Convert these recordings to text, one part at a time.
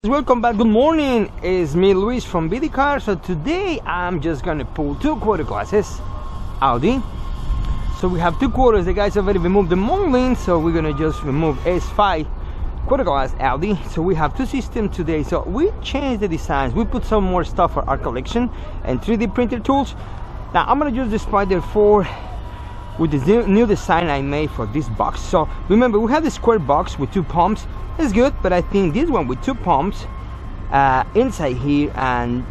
Welcome back. Good morning. It's me, Luis from Vidriokar. So today I'm just gonna pull two quarter glasses Audi. So we have two quarters. The guys already removed the molding, so we're gonna just remove S5 quarter glass Audi. So we have two systems today. So we changed the designs. We put some more stuff for our collection and 3D printer tools. Now I'm gonna use the Spider 4 with the new design I made for this box. So remember, we have the square box with two pumps. It's good, but I think this one with two pumps inside here, and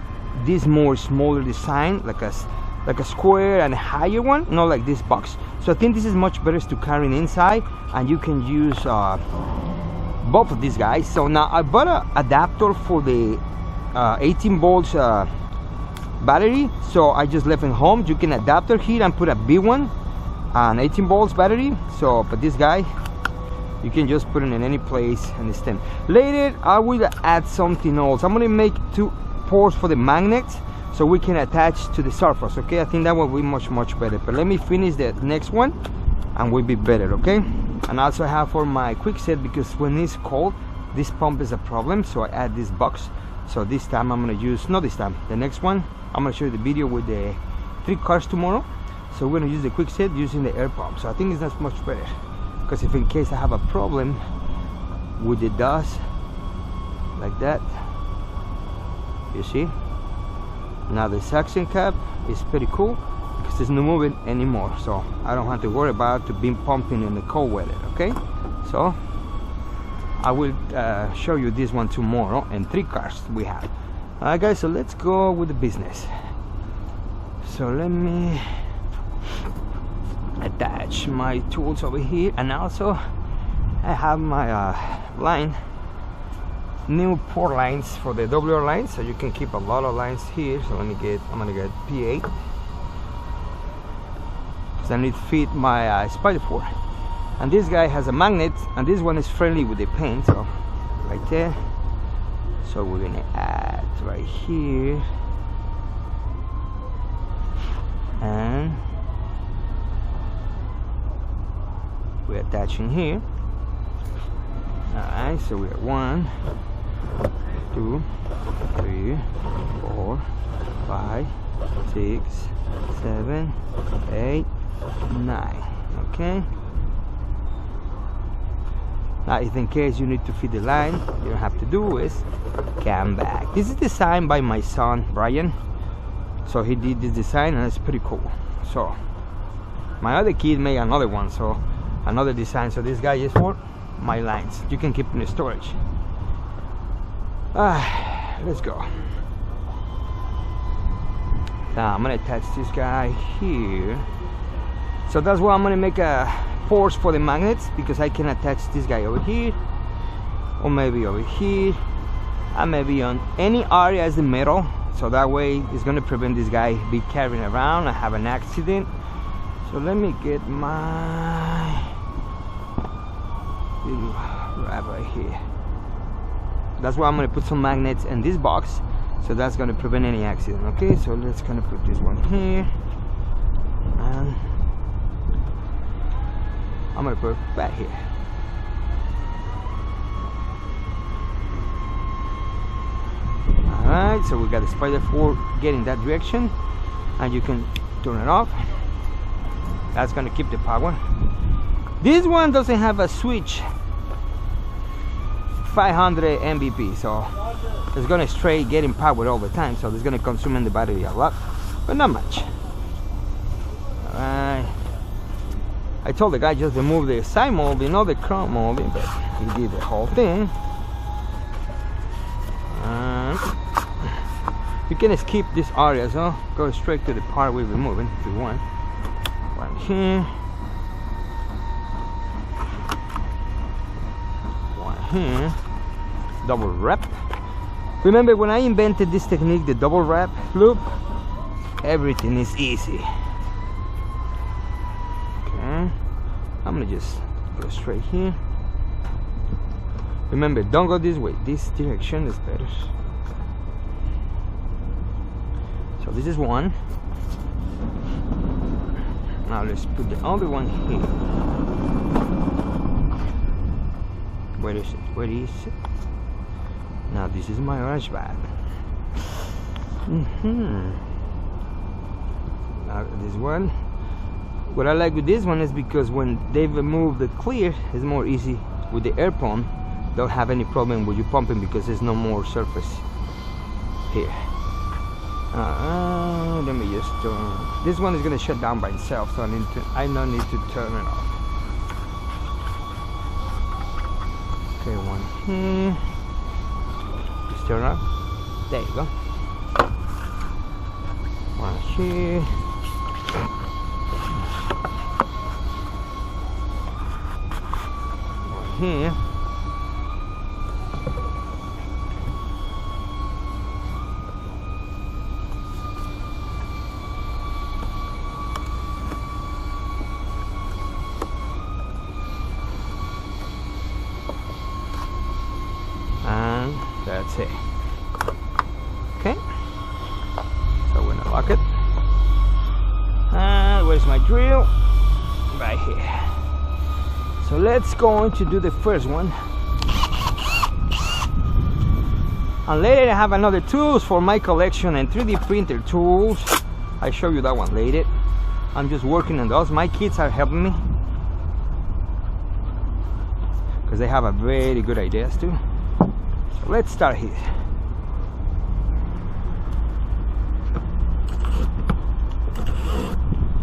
this more smaller design, like a square and a higher one, not like this box. So I think this is much better to carry inside, and you can use both of these guys. So now I bought an adapter for the 18 volts battery, so I just left it home. You can adapter here and put a big one, an 18 volts battery. So but this guy, you can just put it in any place and stand. Later I will add something else. I'm gonna make two ports for the magnets so we can attach to the surface. Okay, I think that will be much better, but let me finish the next one and we'll be better. Okay, and also I have for my quick set, because when it's cold this pump is a problem, so I add this box. So this time I'm gonna use, not this time, the next one I'm gonna show you the video with the 3 cars tomorrow. So we're gonna use the quick set using the air pump. So I think it's not much better, because if in case I have a problem with the dust like that, you see, now the suction cap is pretty cool because it's not moving anymore, so I don't have to worry about to be pumping in the cold weather. Okay, so I will show you this one tomorrow, and 3 cars we have. Alright guys, so let's go with the business. So let me attach my tools over here, and also I have my new port lines for the WR lines, so you can keep a lot of lines here. So I'm gonna get P8 because I need to fit my Spider 4, and this guy has a magnet, and this one is friendly with the paint, so right there. So we're gonna add right here, and we're attaching here. Alright, so we're 1, 2, 3, 4, 5, 6, 7, 8, 9. Okay, now if in case you need to feed the line, you don't have to do is come back. This is designed by my son Brian, so he did this design and it's pretty cool. So my other kid made another one, so another design. So this guy is for my lines. You can keep in the storage. Let's go. Now I'm gonna attach this guy here. So that's why I'm gonna make a ports for the magnets, because I can attach this guy over here, or maybe over here, and maybe on any area as the metal. So that way it's gonna prevent this guy be carrying around and have an accident. So let me get my wrap right here. That's why I'm gonna put some magnets in this box, so that's gonna prevent any accident. Okay, so let's gonna put this one here, and I'm gonna put it back here. Alright, so we got the Spider 4 getting that direction, and you can turn it off. That's gonna keep the power. This one doesn't have a switch, 500 Mbp, so it's gonna straight getting power all the time, so it's gonna consume the battery a lot, but not much. Alright, I told the guy just remove the side molding, not the chrome molding, but he did the whole thing. You can skip this area, so go straight to the part we're removing if you want. One here, one here. Double wrap. Remember when I invented this technique, the double wrap loop, everything is easy. Okay, I'm gonna just go straight here. Remember, don't go this way, this direction is better. So this is one. Now let's put the other one here. Where is it? Where is it? Now this is my orange bag. Now this one, what I like with this one is because when they remove the clear, it's more easy with the air pump. Don't have any problem with you pumping because there's no more surface here. Let me just this one is gonna shut down by itself, so I don't need to turn it off. Okay, one here. Just turn it off. There you go. One here. One here. That's it. Okay, so we're gonna lock it. And where's my drill? Right here. So let's go on to do the first one. And later I have another tools for my collection and 3D printer tools. I show you that one later. I'm just working on those. My kids are helping me because they have a very good ideas too. Let's start here.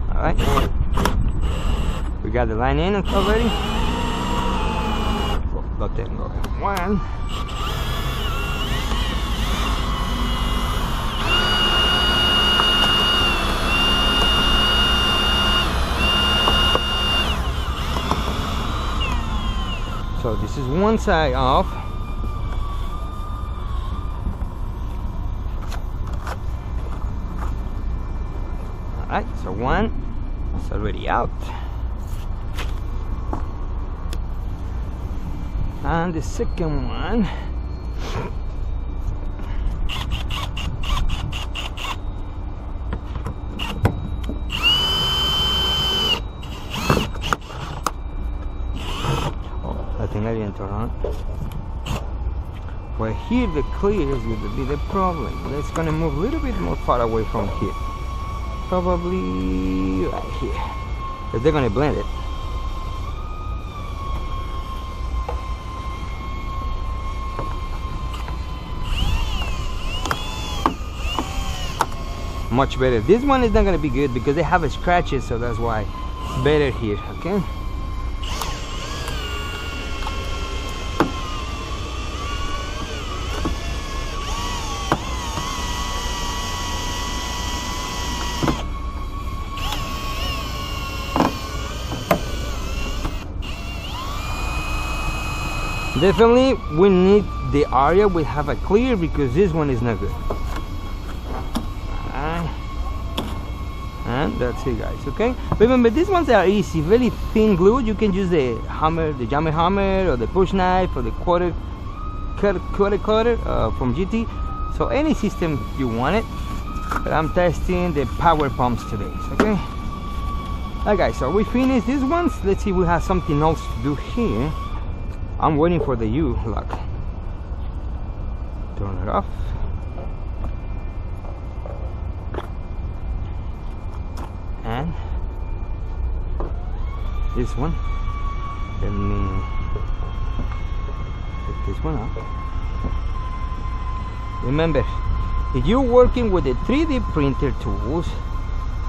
Alright. We got the line in already. Let them go. One. So this is one side off. Alright, so one is already out. And the second one. Oh, I think I didn't turn on. Well, here the clear is going to be the problem. It's going to move a little bit more far away from here. Probably right here, because they're going to blend it. Much better. This one is not going to be good because they have scratches, so that's why it's better here. Okay. Definitely we need the area we have a clear because this one is not good. And that's it, guys. Okay, remember these ones are easy, very thin glue. You can use the hammer, the jammer hammer, or the push knife, or the quarter cutter from GT. So any system you want it, but I'm testing the power pumps today. Okay. Alright guys, so we finished these ones. Let's see if we have something else to do here. I'm waiting for the U lock. Turn it off. And this one. Let me take this one off. Remember, if you're working with the 3D printer tools,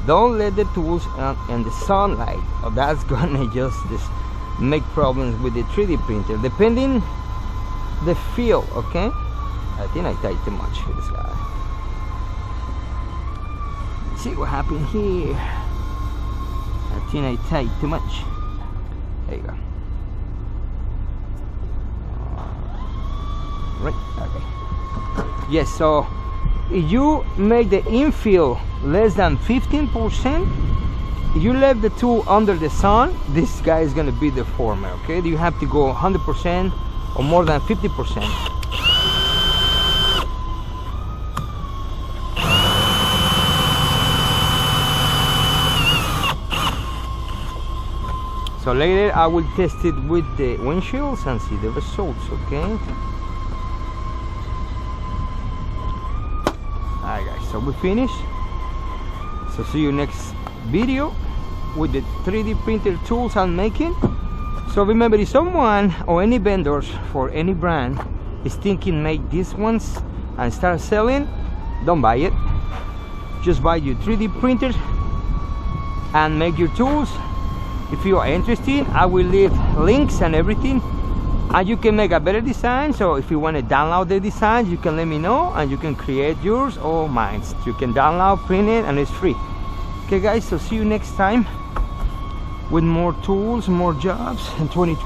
don't let the tools and the sunlight, or that's gonna just make problems with the 3D printer, depending the feel. Okay, I think I tied too much for this guy. Let's see what happened here. I think I tied too much. There you go. Right, okay. Yes, so if you make the infill less than 15%, you left the tool under the sun, this guy is going to be the former. Okay, you have to go 100% or more than 50%. So later I will test it with the windshields and see the results. Okay, So we finished. So see you next video with the 3D printer tools I'm making. So remember, if someone or any vendors for any brand is thinking make these ones and start selling, don't buy it. Just buy your 3D printer and make your tools. If you are interested, I will leave links and everything, and you can make a better design. So if you want to download the design, you can let me know and you can create yours or mine. You can download, print it, and it's free. Okay guys, so see you next time with more tools, more jobs in 2020.